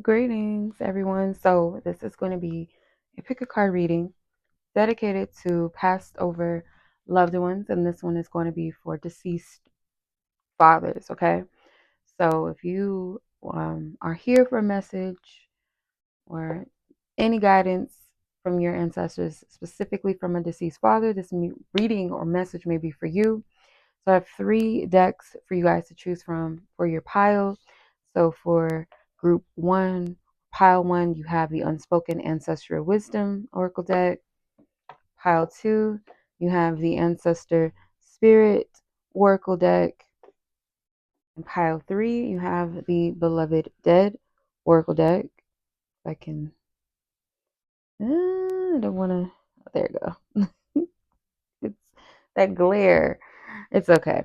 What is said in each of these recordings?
Greetings, everyone. So, this is going to be a pick a card reading dedicated to passed over loved ones, and this one is going to be for deceased fathers. Okay, so if you are here for a message or any guidance from your ancestors, specifically from a deceased father, this reading or message may be for you. So I have 3 decks for you guys to choose from for your pile. So for group 1, pile 1, you have the Unspoken Ancestral Wisdom Oracle deck. Pile 2, you have the Ancestor Spirit Oracle deck. And pile 3, you have the Beloved Dead Oracle deck. If I can, I don't want to, there you go. It's that glare. It's okay.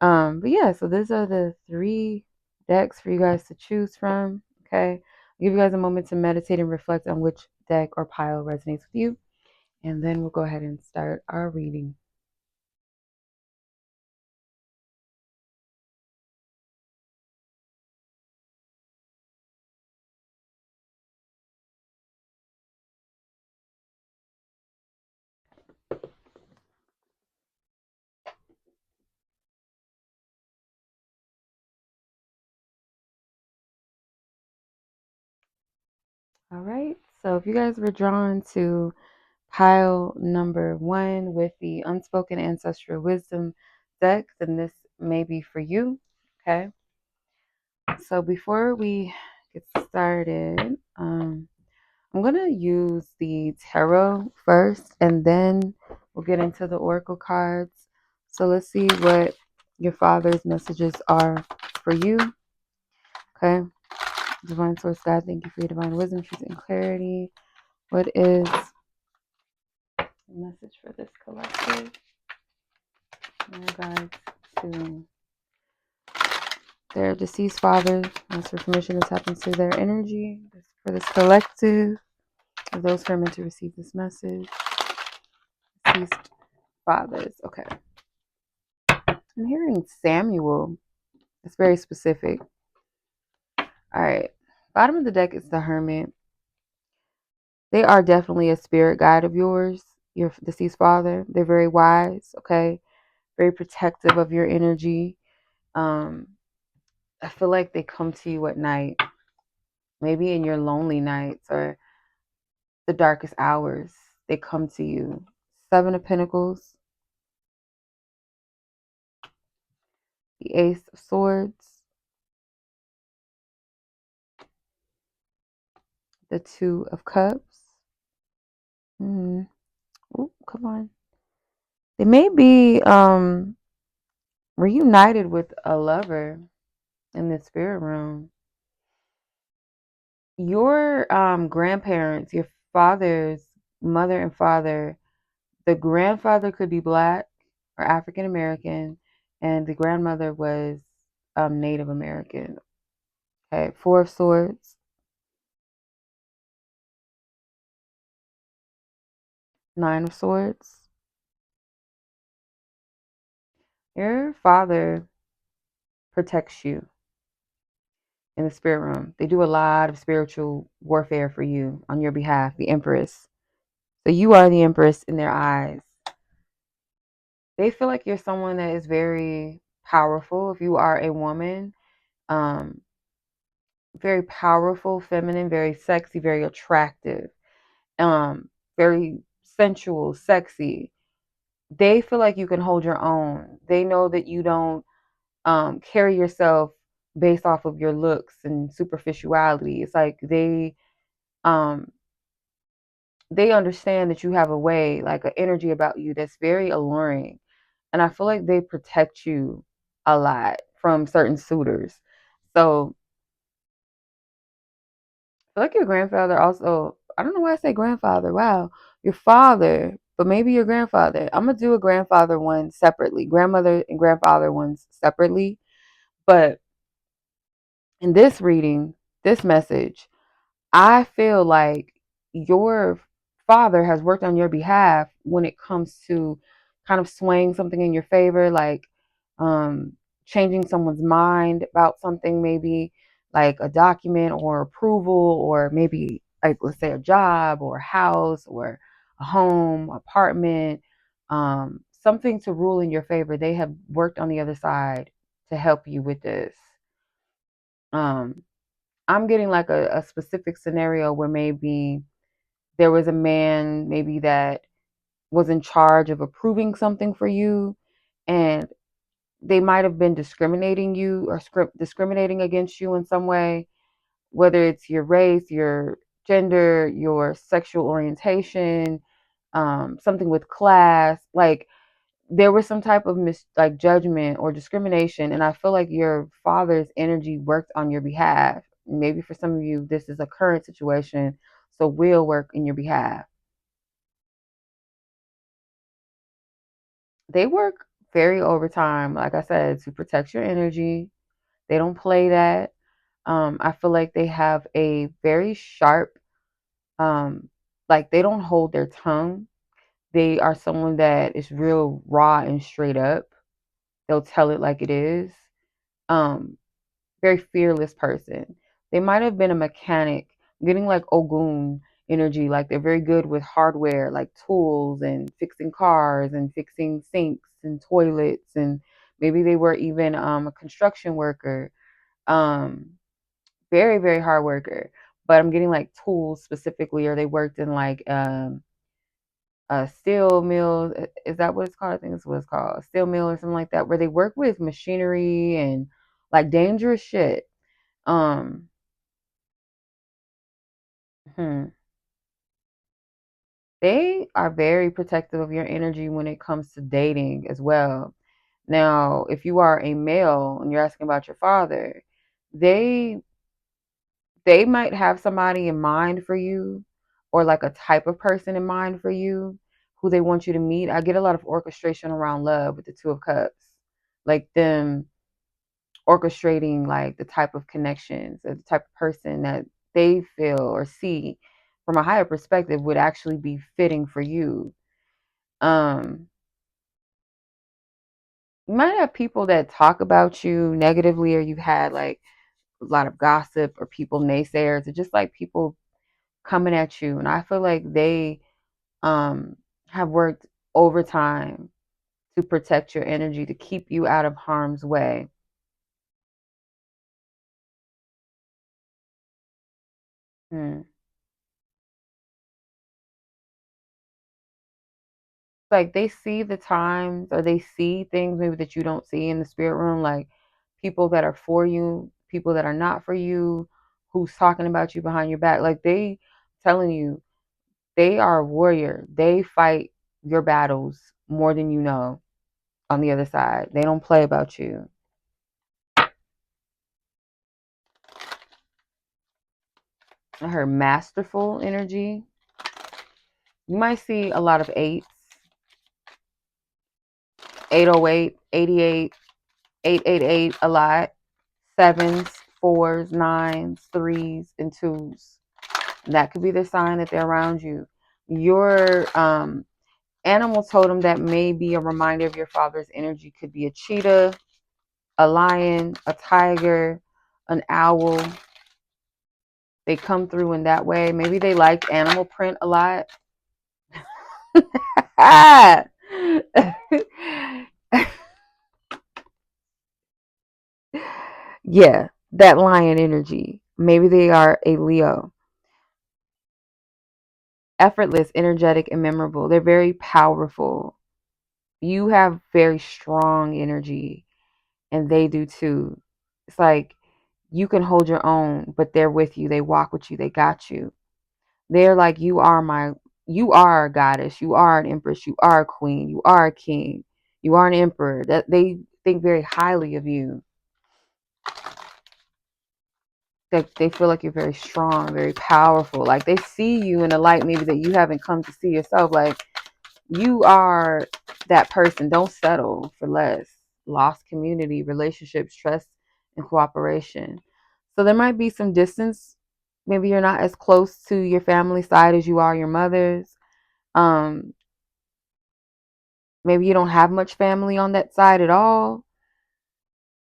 But yeah, so these are the 3 decks for you guys to choose from. Okay. I'll give you guys a moment to meditate and reflect on which deck or pile resonates with you. And then we'll go ahead and start our reading. All right. So if you guys were drawn to pile number 1 with the Unspoken Ancestral Wisdom deck, then this may be for you. Okay. So before we get started, I'm going to use the tarot first, and then we'll get into the oracle cards. So let's see what your father's messages are for you. Okay. Divine Source God, thank you for your divine wisdom, truth, and clarity. What is the message for this collective in regards to their deceased father? Ask for permission to tap into their energy for this collective, of those who are meant to receive this message. Deceased fathers. Okay. I'm hearing Samuel. It's very specific. All right. Bottom of the deck is the Hermit. They are definitely a spirit guide of yours, your deceased father. They're very wise, okay? Very protective of your energy. I feel like they come to you at night, maybe in your lonely nights or the darkest hours. They come to you. 7 of Pentacles, the Ace of Swords, the 2 of Cups. Oh, come on. They may be reunited with a lover in the spirit realm. Your grandparents, your father's mother and father, the grandfather could be Black or African American, and the grandmother was Native American. Okay, 4 of Swords, 9 of Swords. Your father protects you in the spirit realm. They do a lot of spiritual warfare for you on your behalf, the Empress. So you are the Empress in their eyes. They feel like you're someone that is very powerful. If you are a woman, um, very powerful, feminine, very sexy, very attractive, very sensual, sexy. They feel like you can hold your own. They know that you don't carry yourself based off of your looks and superficiality. It's like um, they understand that you have a way, like an energy about you that's very alluring. And I feel like they protect you a lot from certain suitors. So I feel like your grandfather also, I don't know why I say grandfather. Wow. Your father, but maybe your grandfather. I'm going to do a grandfather one separately, grandmother and grandfather ones separately. But in this reading, this message, I feel like your father has worked on your behalf when it comes to kind of swaying something in your favor, like changing someone's mind about something, maybe like a document or approval, or maybe like, let's say, a job or a house or a home, apartment, something to rule in your favor. They have worked on the other side to help you with this. I'm getting like a specific scenario where maybe there was a man maybe that was in charge of approving something for you, and they might have been discriminating you or discriminating against you in some way, whether it's your race, your gender, your sexual orientation, something with class. Like there was some type of like judgment or discrimination, and I feel like your father's energy worked on your behalf. Maybe for some of you, this is a current situation, so will work in your behalf. They work very overtime, like I said, to protect your energy. They don't play that. I feel like they have a very sharp, um, like they don't hold their tongue. They are someone that is real raw and straight up. They'll tell it like it is. Um, Very fearless person. They might have been a mechanic, getting like Ogun energy. Like they're very good with hardware, like tools and fixing cars and fixing sinks and toilets. And maybe they were even a construction worker. Um, Very, very hard worker. But I'm getting like tools specifically, or they worked in like a steel mill. Is that what it's called? I think it's what it's called, a steel mill or something like that, where they work with machinery and like dangerous shit. Um, hmm. They are very protective of your energy when it comes to dating as well. Now, if you are a male and you're asking about your father, they they might have somebody in mind for you, or like a type of person in mind for you who they want you to meet. I get a lot of orchestration around love with the Two of Cups, like them orchestrating like the type of connections or the type of person that they feel or see from a higher perspective would actually be fitting for you. Um, you might have people that talk about you negatively, or you've had like a lot of gossip or people naysayers, or just like people coming at you. And I feel like they um, have worked overtime to protect your energy, to keep you out of harm's way. Hmm. Like they see the times, or they see things maybe that you don't see in the spirit room, like people that are for you, people that are not for you, who's talking about you behind your back. Like they telling you they are a warrior. They fight your battles more than you know on the other side. They don't play about you. I heard masterful energy. You might see a lot of eights, 808, 88, 888 a lot, sevens, fours, nines, threes, and twos. That could be the sign that they're around you. Your animal totem that may be a reminder of your father's energy could be a cheetah, a lion, a tiger, an owl. They come through in that way. Maybe they like animal print a lot. Yeah, that lion energy. Maybe they are a Leo. Effortless, energetic, and memorable. They're very powerful. You have very strong energy, and they do too. It's like you can hold your own, but they're with you. They walk with you. They got you. They're like, you are a goddess. You are an empress. You are a queen. You are a king. You are an emperor. That they think very highly of you. They feel like you're very strong, very powerful. Like they see you in a light maybe that you haven't come to see yourself. Like you are that person. Don't settle for less. Lost community, relationships, trust, and cooperation. So there might be some distance. Maybe you're not as close to your family side as you are your mother's. Um, Maybe you don't have much family on that side at all.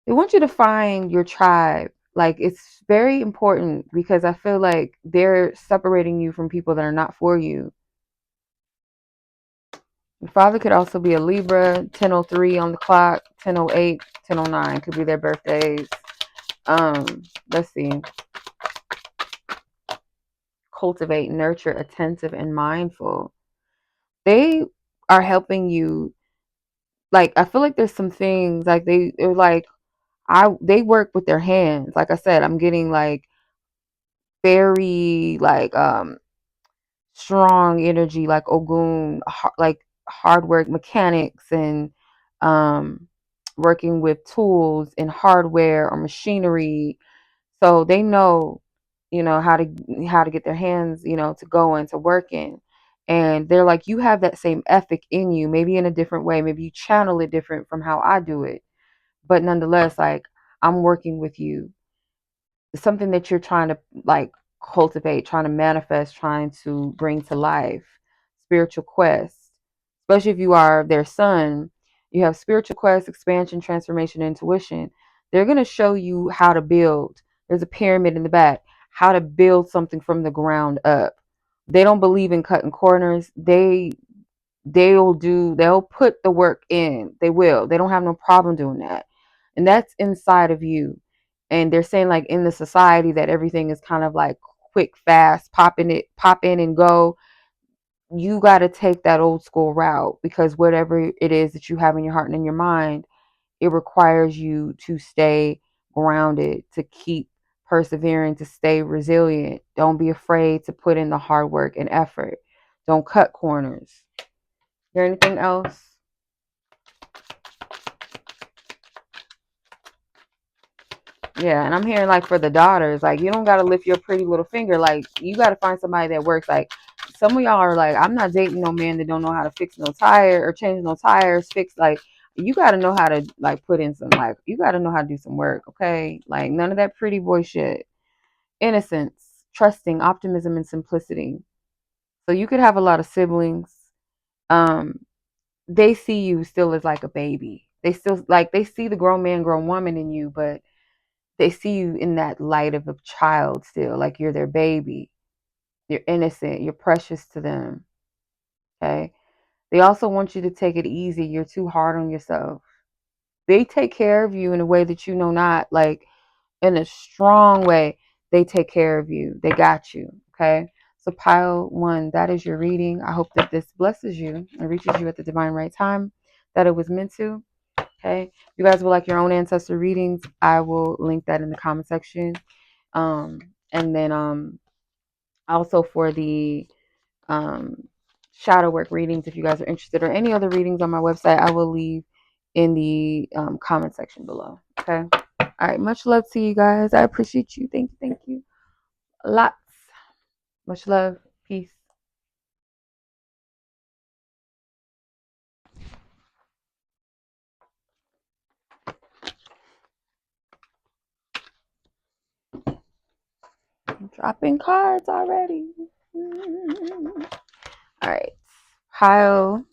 They want you to find your tribe. Like, it's very important because I feel like they're separating you from people that are not for you. Your father could also be a Libra, 10:03 on the clock, 10:08, 10:09 could be their birthdays. Let's see. Cultivate, nurture, attentive, and mindful. They are helping you. Like, I feel like there's some things like they're like they work with their hands. Like I said, I'm getting like very like strong energy, like Ogun, like hard work mechanics and um working with tools and hardware or machinery. So they know, how to get their hands, to go into working. And they're like, you have that same ethic in you, maybe in a different way. Maybe you channel it different from how I do it. But nonetheless, like, I'm working with you. It's something that you're trying to like cultivate, trying to manifest, trying to bring to life. Spiritual quest, especially if you are their son, you have spiritual quest, expansion, transformation, intuition. They're going to show you how to build. There's a pyramid in the back, how to build something from the ground up. They don't believe in cutting corners. They'll put the work in. They don't have no problem doing that. And that's inside of you. And they're saying, like, in the society that everything is kind of like quick, fast, pop in and go. You got to take that old school route, because whatever it is that you have in your heart and in your mind, it requires you to stay grounded, to keep persevering, to stay resilient. Don't be afraid to put in the hard work and effort. Don't cut corners. Is there anything else? Yeah, and I'm hearing, like, for the daughters, like, you don't got to lift your pretty little finger. Like, you got to find somebody that works. Like, some of y'all are like, I'm not dating no man that don't know how to fix no tire or change no tires, like, you got to know how to, like, put in some, like, you got to know how to do some work, okay? Like, none of that pretty boy shit. Innocence, trusting, optimism, and simplicity. So you could have a lot of siblings. Um, they see you still as, like, a baby. They still, like, they see the grown man, grown woman in you, but they see you in that light of a child still, like you're their baby. You're innocent. You're precious to them. Okay. They also want you to take it easy. You're too hard on yourself. They take care of you in a way that you know not, like in a strong way. They take care of you. They got you. Okay. So pile one, that is your reading. I hope that this blesses you and reaches you at the divine right time that it was meant to. Okay. If you guys would like your own ancestor readings, I will link that in the comment section. And then also for the shadow work readings, if you guys are interested, or any other readings on my website, I will leave in the comment section below. Okay. All right. Much love to you guys. I appreciate you. Thank you. Thank you. Lots. Much love. Peace. I'm dropping cards already. All right. Pile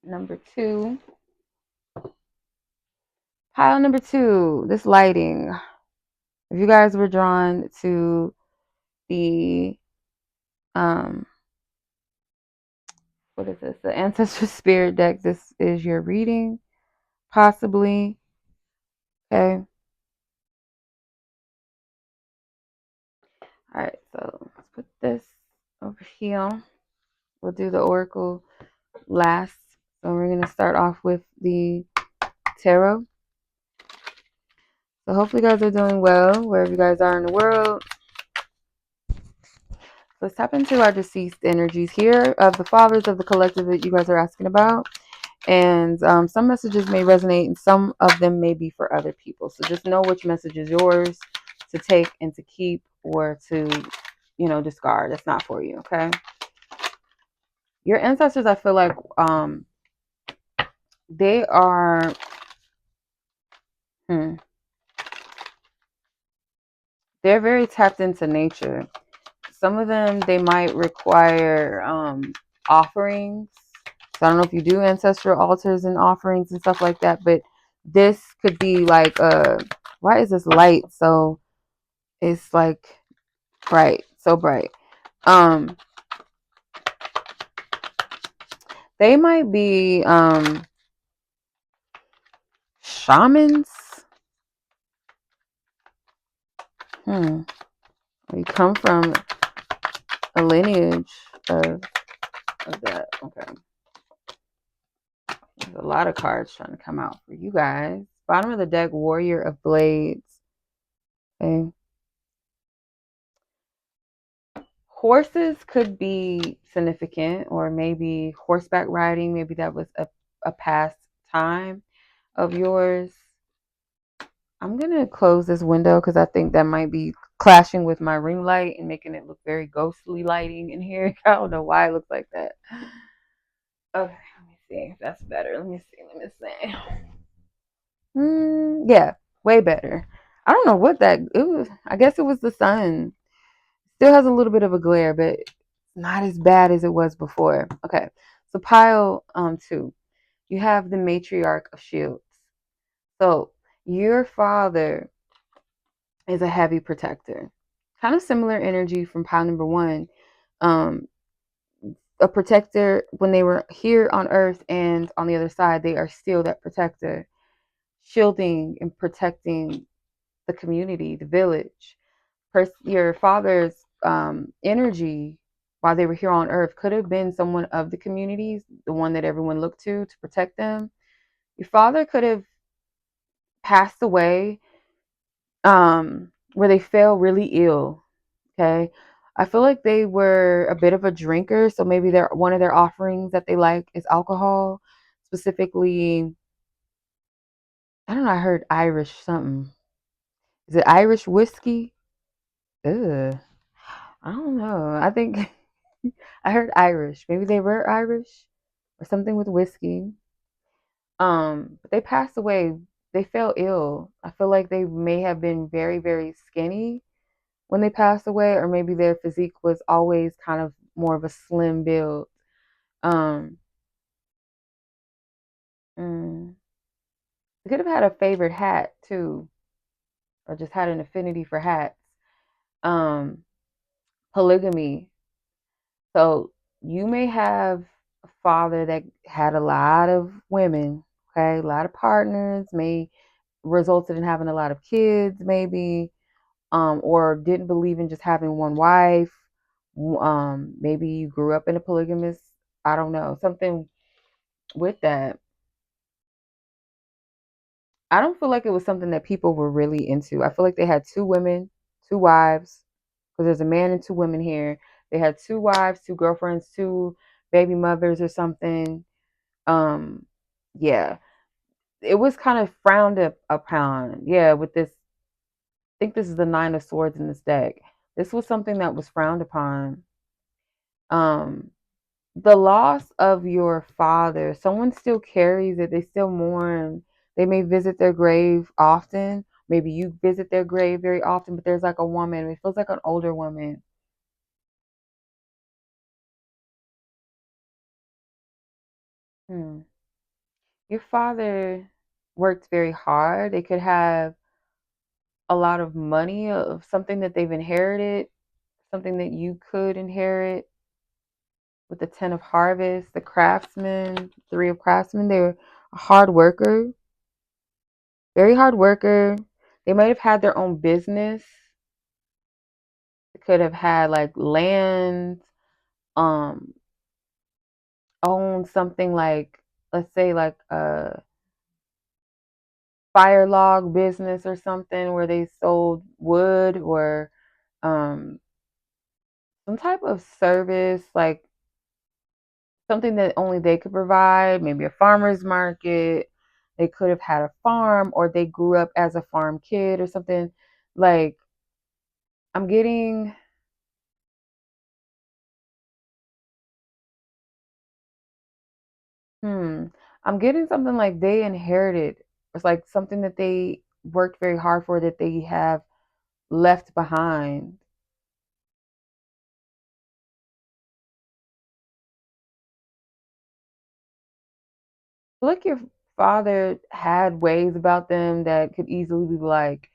number two. Pile number two. This lighting. If you guys were drawn to the what is this? The Ancestor Spirit deck. This is your reading, possibly. Okay. All right. So let's put this over here. We'll do the oracle last. So we're gonna start off with the tarot. So hopefully you guys are doing well wherever you guys are in the world. Let's tap into our deceased energies here of the fathers of the collective that you guys are asking about. And some messages may resonate and some of them may be for other people. So just know which message is yours to take and to keep, or to, discard. That's not for you, okay? Your ancestors, I feel like they are they're very tapped into nature. Some of them, they might require offerings. So I don't know if you do ancestral altars and offerings and stuff like that, but this could be like Why is this light so, it's like bright, so bright? They might be shamans. We come from a lineage of that. Okay. There's a lot of cards trying to come out for you guys. Bottom of the deck, Warrior of Blades. Okay. Horses could be significant, or maybe horseback riding. Maybe that was a past time of yours. I'm going to close this window because I think that might be clashing with my ring light and making it look very ghostly lighting in here. I don't know why it looks like that. Okay, let me see if that's better. Let me see. Yeah, way better. I don't know what that it was. I guess it was the sun. Still has a little bit of a glare, but not as bad as it was before. Okay, so pile 2. You have the matriarch of shields. So your father is a heavy protector. Kind of similar energy from pile number 1. Um, a protector when they were here on Earth, and on the other side, they are still that protector, shielding and protecting the community, the village. Your father's energy while they were here on Earth could have been someone of the communities, the one that everyone looked to protect them. Your father could have passed away where they fell really ill. Okay. I feel like they were a bit of a drinker, so maybe one of their offerings that they like is alcohol, specifically. I don't know. I heard Irish something. Is it Irish whiskey? Ugh. I don't know. I think I heard Irish. Maybe they were Irish or something with whiskey. But they passed away. They fell ill. I feel like they may have been very, very skinny when they passed away, or maybe their physique was always kind of more of a slim build. Um, they could have had a favorite hat too, or just had an affinity for hats. Um, Polygamy. So you may have a father that had a lot of women, okay, a lot of partners, may resulted in having a lot of kids, maybe, or didn't believe in just having one wife. Maybe you grew up in a polygamous, I don't know, something with that. I don't feel like it was something that people were really into. I feel like they had 2 women, 2 wives, because there's a man and 2 women here. They had 2 wives, 2 girlfriends, 2 baby mothers or something. Um, yeah, it was kind of frowned upon. Yeah, with this, I think this is the 9 of Swords in this deck. This was something that was frowned upon. Um, the loss of your father, someone still carries it. They still mourn. They may visit their grave often. Maybe you visit their grave very often, but there's like a woman. It feels like an older woman. Hmm. Your father worked very hard. They could have a lot of money of something that they've inherited, something that you could inherit with the 10 of Harvest, the craftsman, 3 of Craftsmen. They're a hard worker, very hard worker. They might have had their own business. They could have had like land, um, owned something like, let's say, like a fire log business or something where they sold wood, or um, some type of service, like something that only they could provide, maybe a farmer's market. They could have had a farm, or they grew up as a farm kid or something. Like, I'm getting, hmm, I'm getting something like they inherited. It's like something that they worked very hard for, that they have left behind. Like your father had ways about them that could easily be like,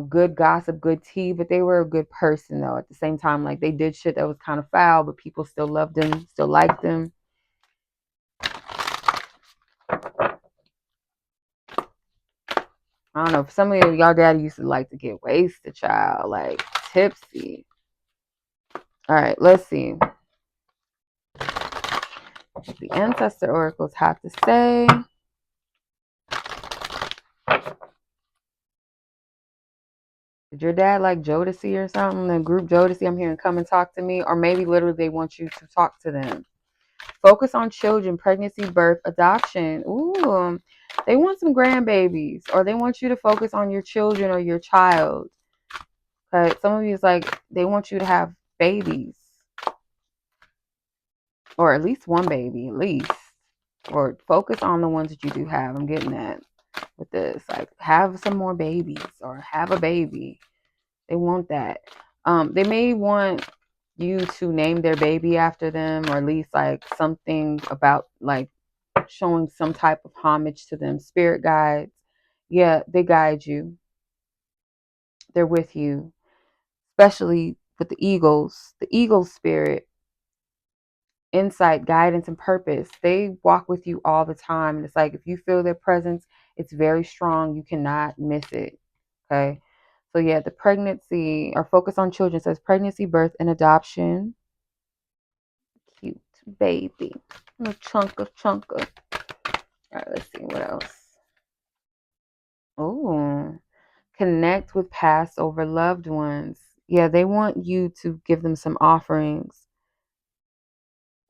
good gossip, good tea, but they were a good person though. At the same time, like they did shit that was kind of foul, but people still loved them, still liked them. I don't know. If some of y'all daddy used to like to get wasted, child, like tipsy. All right, let's see what the ancestor oracles have to say. Did your dad like Jodeci or something? The group Jodeci, I'm hearing come and talk to me, or maybe literally they want you to talk to them. Focus on children, pregnancy, birth, adoption. Ooh, they want some grandbabies, or they want you to focus on your children or your child. But some of you is like they want you to have babies, or at least one baby, at least, or focus on the ones that you do have. I'm getting that with this, like have some more babies or have a baby. They want that. They may want you to name their baby after them, or at least like something about like showing some type of homage to them. Spirit guides, yeah, they guide you. They're with you, especially with the eagles. The eagle spirit, insight, guidance, and purpose. They walk with you all the time. And it's like if you feel their presence, it's very strong. You cannot miss it. Okay. So yeah, the pregnancy or focus on children says pregnancy, birth, and adoption. Cute baby. A chunka. All right, let's see what else. Oh, connect with past over loved ones. Yeah, they want you to give them some offerings.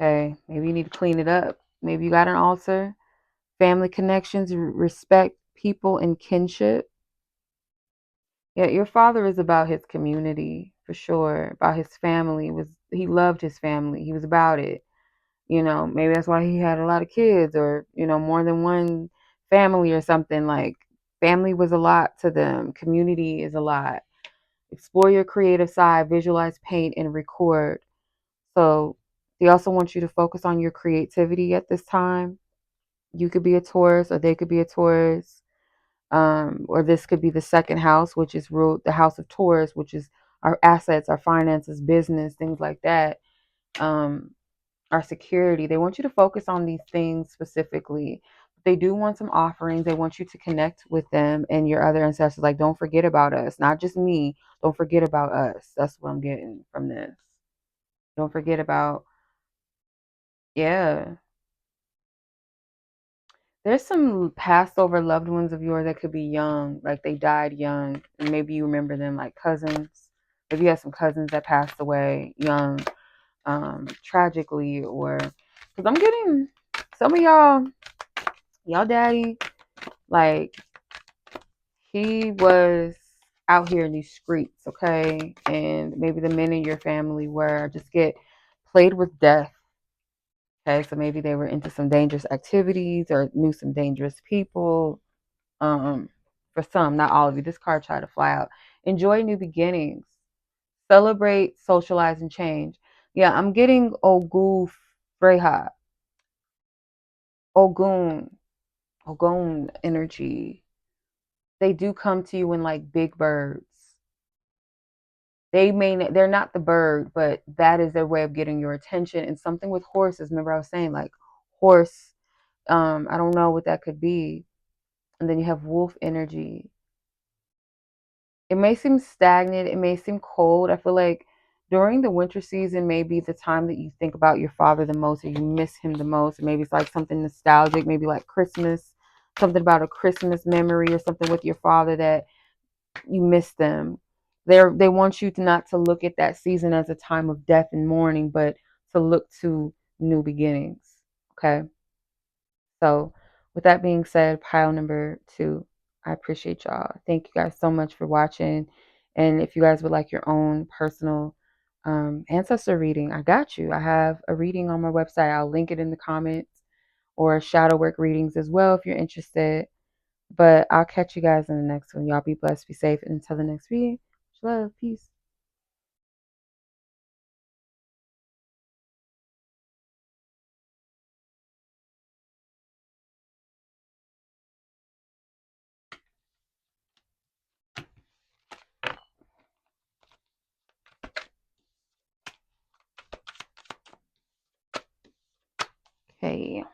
Okay, maybe you need to clean it up. Maybe you got an altar. Family connections, respect people and kinship. Yeah, your father is about his community for sure, about his family. He loved his family. He was about it. Maybe that's why he had a lot of kids or, more than one family or something. Like family was a lot to them. Community is a lot. Explore your creative side, visualize, paint, and record. So they also want you to focus on your creativity at this time. You could be a Taurus or they could be a Taurus. Or this could be the second house, which is ruled the house of Taurus, which is our assets, our finances, business, things like that. Our security. They want you to focus on these things specifically. They do want some offerings. They want you to connect with them and your other ancestors. Like, don't forget about us, not just me. Don't forget about us. That's what I'm getting from this. Don't forget about, yeah. There's some passed over loved ones of yours that could be young, like they died young, and maybe you remember them, like cousins. If you have some cousins that passed away young, tragically, or because I'm getting some of y'all daddy, like he was out here in these streets, okay, and maybe the men in your family were just get played with death. Okay, so maybe they were into some dangerous activities or knew some dangerous people. Um, for some, not all of you. This card tried to fly out. Enjoy new beginnings. Celebrate, socialize, and change. Yeah, I'm getting Ogu Freha. Ogun. Ogun energy. They do come to you in like big birds. They're not the bird, but that is their way of getting your attention. And something with horses. Remember I was saying like horse, I don't know what that could be. And then you have wolf energy. It may seem stagnant, it may seem cold. I feel like during the winter season may be the time that you think about your father the most or you miss him the most. Or maybe it's like something nostalgic, maybe like Christmas, something about a Christmas memory or something with your father that you miss them. They want you to not to look at that season as a time of death and mourning, but to look to new beginnings. Okay. So, with that being said, pile number 2, I appreciate y'all. Thank you guys so much for watching. And if you guys would like your own personal ancestor reading, I got you. I have a reading on my website. I'll link it in the comments, or shadow work readings as well if you're interested. But I'll catch you guys in the next one. Y'all be blessed, be safe, and until the next reading, much love, peace. Okay.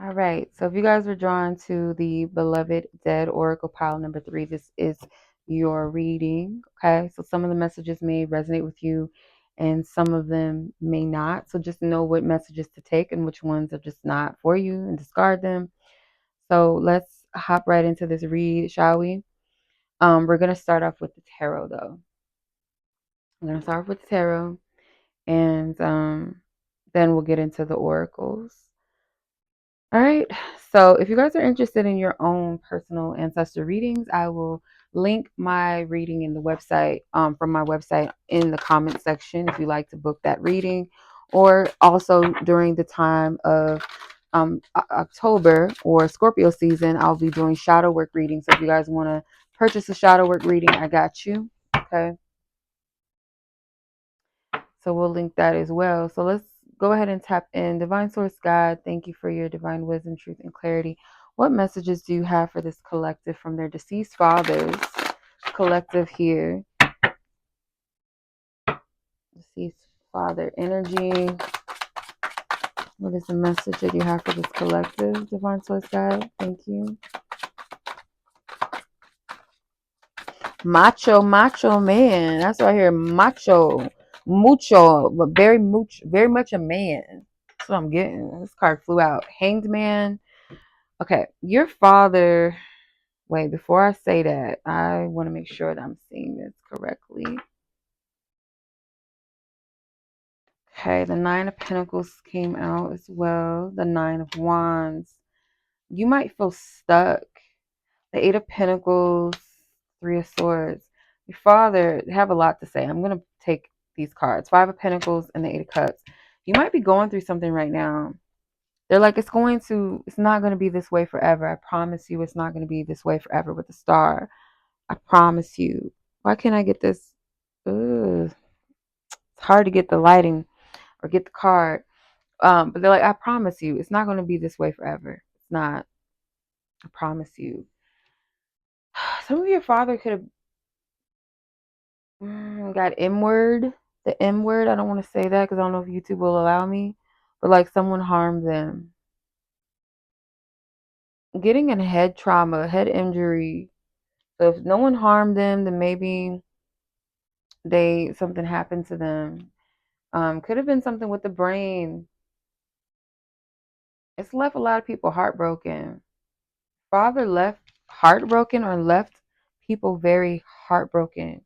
All right. So if you guys were drawn to the Beloved Dead Oracle pile number 3, this is your reading. Okay. So some of the messages may resonate with you and some of them may not. So just know what messages to take and which ones are just not for you and discard them. So let's hop right into this read, shall we? We're going to start off with the tarot though. I'm going to start with the tarot and then we'll get into the oracles. All right. So if you guys are interested in your own personal ancestor readings, I will link my reading in the website, from my website in the comment section if you like to book that reading. Or also during the time of October or Scorpio season, I'll be doing shadow work readings. So if you guys want to purchase a shadow work reading, I got you. Okay. So we'll link that as well. So let's go ahead and tap in. Divine Source God, thank you for your divine wisdom, truth, and clarity. What messages do you have for this collective from their deceased fathers? Collective here. Deceased father energy. What is the message that you have for this collective? Divine Source God, thank you. Macho man. That's what I hear. Macho. Mucho. But very much a man. That's what I'm getting. This card flew out. Hanged man. Okay, your father. Wait, before I say that, I want to make sure that I'm seeing this correctly. Okay, the Nine of Pentacles came out as well. The Nine of Wands. You might feel stuck. The Eight of Pentacles, Three of Swords. Your father have a lot to say. I'm going to take these cards. Five of Pentacles and the Eight of Cups. You might be going through something right now. They're like, it's not going to be this way forever. I promise you it's not going to be this way forever with the star. I promise you. Why can't I get this? Ugh. It's hard to get the lighting or get the card. But they're like, I promise you, it's not going to be this way forever. It's not. I promise you. Some of your father could have got M word. The M word. I don't want to say that because I don't know if YouTube will allow me. But like someone harmed them. Getting a head trauma, head injury. So if no one harmed them, then maybe something happened to them. Could have been something with the brain. It's left a lot of people heartbroken. Father left heartbroken or left people very heartbroken.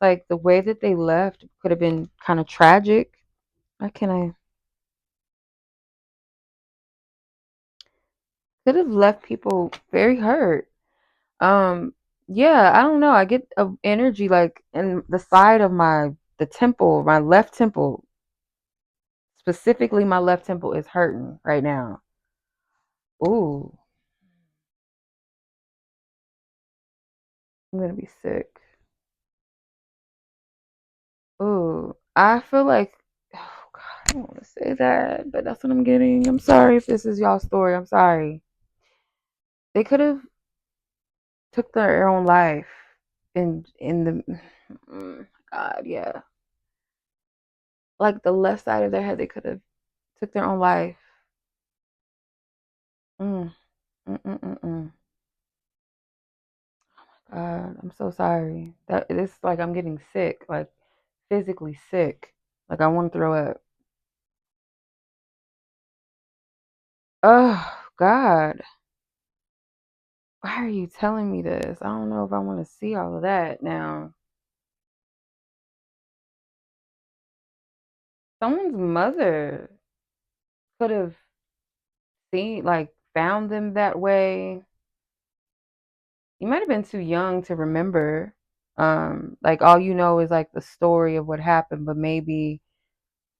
Like the way that they left could have been kind of tragic. How can I? Could have left people very hurt. Um, yeah, I don't know. I get a energy like in the side of the temple, my left temple. Specifically, my left temple is hurting right now. Ooh, I'm gonna be sick. Ooh, I feel like, oh God, I don't want to say that, but that's what I'm getting. I'm sorry if this is y'all's story. I'm sorry. They could have took their own life in the, God, yeah. Like the left side of their head, they could have took their own life. Mm, mm, mm, mm, mm. God, I'm so sorry. That it's like I'm getting sick, like physically sick. Like I want to throw up. Oh God. Why are you telling me this? I don't know if I want to see all of that now. Someone's mother could have found them that way. You might have been too young to remember. Like all you know is like the story of what happened, but maybe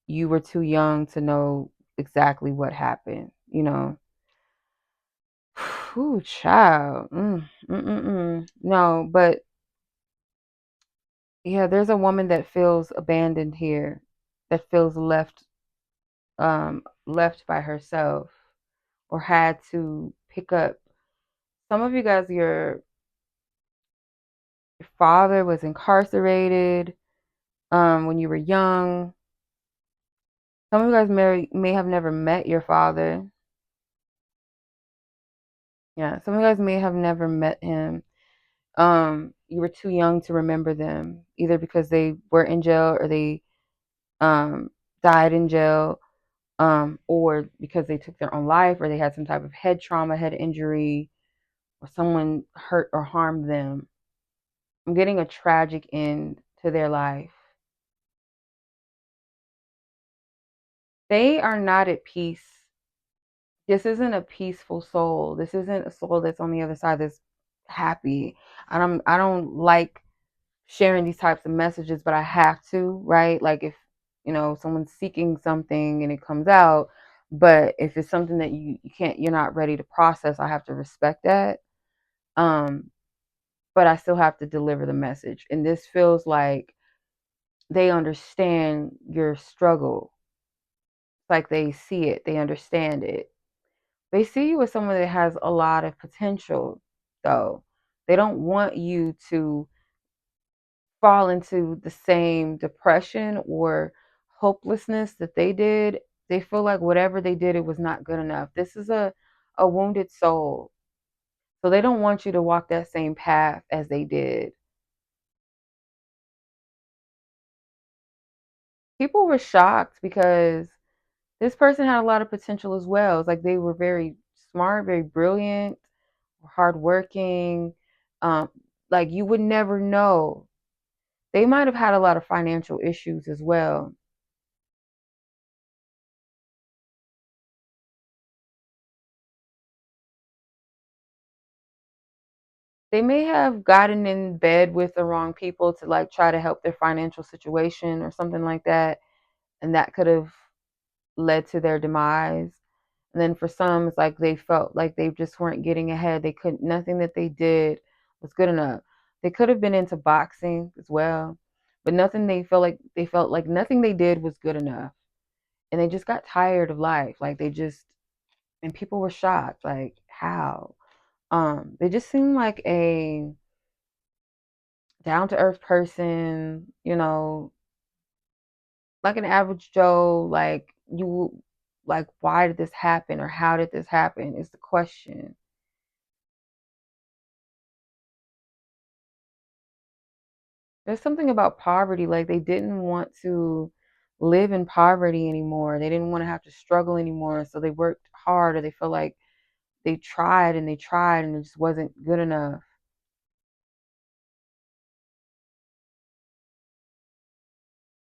you were too young to know exactly what happened, you know. Ooh, child. No, but yeah, there's a woman that feels abandoned here, that feels left left by herself or had to pick up. Some of you guys, your father was incarcerated when you were young. Some of you guys may have never met your father. Yeah, some of you guys may have never met him. You were too young to remember them, either because they were in jail or they died in jail, or because they took their own life or they had some type of head trauma, head injury, or someone hurt or harmed them. I'm getting a tragic end to their life. They are not at peace. This isn't a peaceful soul. This isn't a soul that's on the other side that's happy. I don't like sharing these types of messages, but I have to, right? Like if, someone's seeking something and it comes out, but if it's something that you're not ready to process, I have to respect that. But I still have to deliver the message. And this feels like they understand your struggle. It's like they see it, they understand it. They see you as someone that has a lot of potential, though. They don't want you to fall into the same depression or hopelessness that they did. They feel like whatever they did, it was not good enough. This is a wounded soul. So they don't want you to walk that same path as they did. People were shocked because this person had a lot of potential as well. It's like they were very smart, very brilliant, hardworking. Um, like you would never know. They might have had a lot of financial issues as well. They may have gotten in bed with the wrong people to like try to help their financial situation or something like that. And that could have led to their demise. And then for some, it's like they felt like they just weren't getting ahead. They couldn't, nothing that they did was good enough. They could have been into boxing as well, but they felt like nothing they did was good enough. And they just got tired of life. Like and people were shocked, like, how? They just seemed like a down to earth person, like an average Joe, like why did this happen or how did this happen is the question. There's something about poverty, like they didn't want to live in poverty anymore. They didn't want to have to struggle anymore. So they worked hard, or they feel like they tried and they tried and it just wasn't good enough.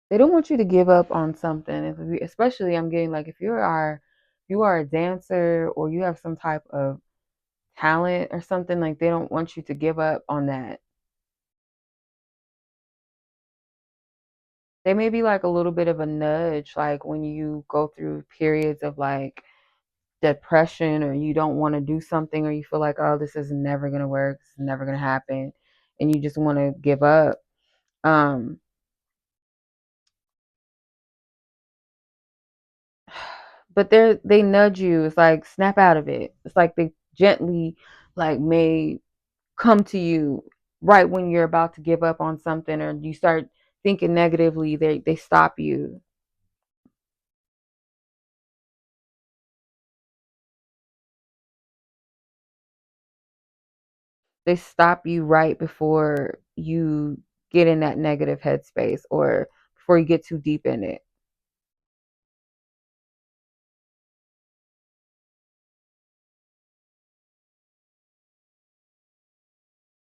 They don't want you to give up on something. Especially I'm getting like if you are a dancer or you have some type of talent or something, like they don't want you to give up on that. They may be like a little bit of a nudge, like when you go through periods of like depression or you don't want to do something or you feel like, oh, this is never going to work, this is never going to happen, and you just want to give up. Um, but they nudge you. It's like snap out of it. It's like they gently like may come to you right when you're about to give up on something or you start thinking negatively. They stop you. They stop you right before you get in that negative headspace or before you get too deep in it.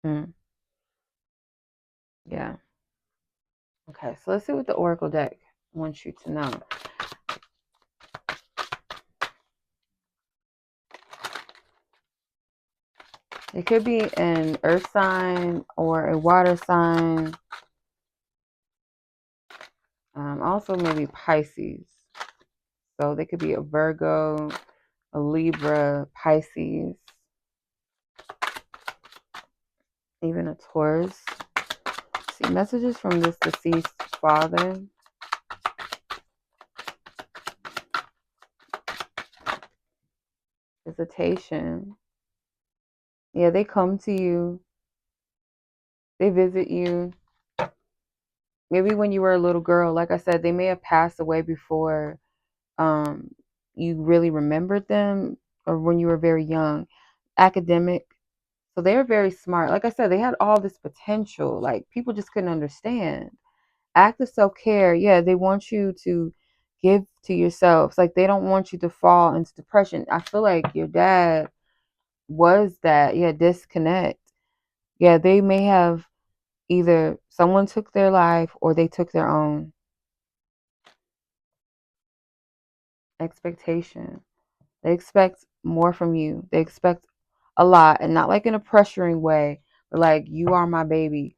Mm, yeah. Okay, so let's see what the Oracle deck wants you to know. It could be an earth sign or a water sign. Also, maybe Pisces. So they could be a Virgo, a Libra, Pisces, even a Taurus. See, messages from this deceased father. Visitation. Yeah, they come to you. They visit you. Maybe when you were a little girl, like I said, they may have passed away before um, you really remembered them, or when you were very young. Academic. So they were very smart. Like I said, they had all this potential. Like people just couldn't understand. Active self-care, yeah, they want you to give to yourselves. Like they don't want you to fall into depression. I feel like your dad was that. Yeah, disconnect. Yeah, they may have either someone took their life or they took their own. Expectation. They expect more from you. They expect a lot, and not like in a pressuring way, but like, you are my baby.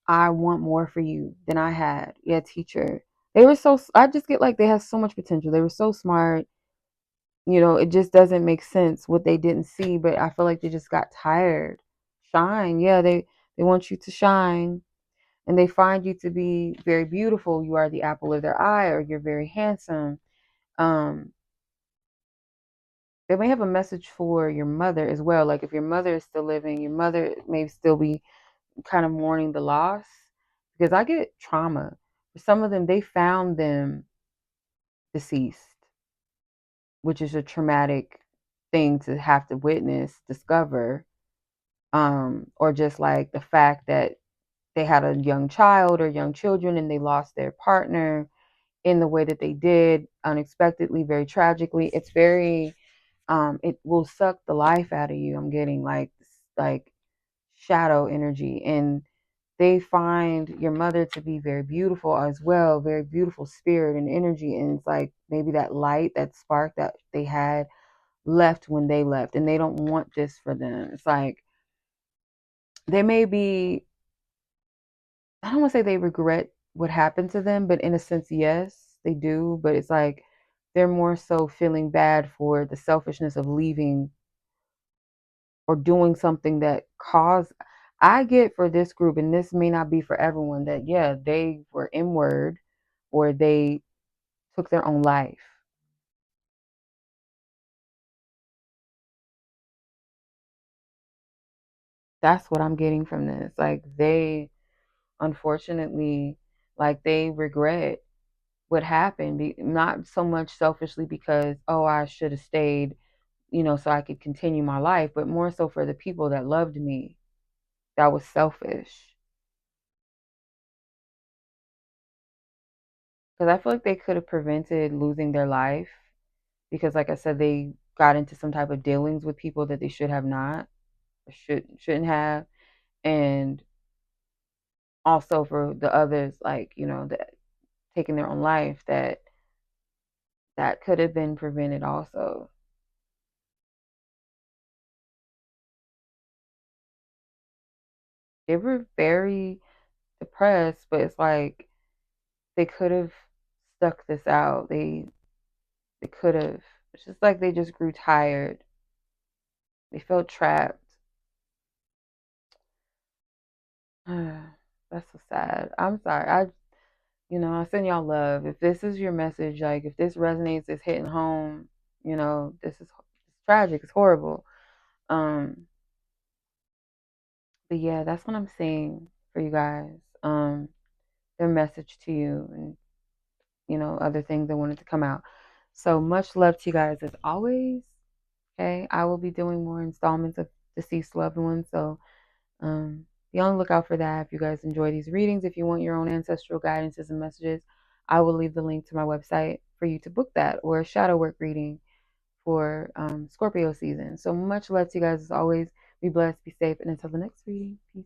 I want more for you than I had. Yeah, teacher. They were so, I just get like they have so much potential. They were so smart. It just doesn't make sense what they didn't see, but I feel like they just got tired. Shine. Yeah, they want you to shine, and they find you to be very beautiful. You are the apple of their eye, or you're very handsome. Um they may have a message for your mother as well. Like if your mother is still living, your mother may still be kind of mourning the loss, because I get trauma. For some of them, they found them deceased, which is a traumatic thing to have to witness, discover, or just like the fact that they had a young child or young children and they lost their partner in the way that they did, unexpectedly, very tragically. It's very, it will suck the life out of you. I'm getting like shadow energy, and they find your mother to be very beautiful as well, very beautiful spirit and energy. And it's like maybe that light, that spark that they had left when they left, and they don't want this for them. It's like they may be, I don't want to say they regret what happened to them, but in a sense, yes, they do. But it's like they're more so feeling bad for the selfishness of leaving or doing something that caused. I get for this group, and this may not be for everyone, that yeah, they were inward or they took their own life. That's what I'm getting from this. Like they, unfortunately, like they regret what happened, not so much selfishly because, oh, I should have stayed, so I could continue my life, but more so for the people that loved me. That was selfish. Because I feel like they could have prevented losing their life, because like I said, they got into some type of dealings with people that they should have not, or shouldn't have. And also for the others, like, that taking their own life, that could have been prevented also. They were very depressed, but it's like they could have stuck this out. They could have. It's just like they just grew tired. They felt trapped. That's so sad. I'm sorry. I send y'all love. If this is your message, like if this resonates, it's hitting home, this is it's tragic, it's horrible. Um, but yeah, that's what I'm saying for you guys. Their message to you, and other things that wanted to come out. So much love to you guys as always. Okay. I will be doing more installments of deceased loved ones. So be on the lookout for that. If you guys enjoy these readings, if you want your own ancestral guidances and messages, I will leave the link to my website for you to book that, or a shadow work reading for Scorpio season. So much love to you guys as always. Be blessed, be safe, and until the next reading, peace.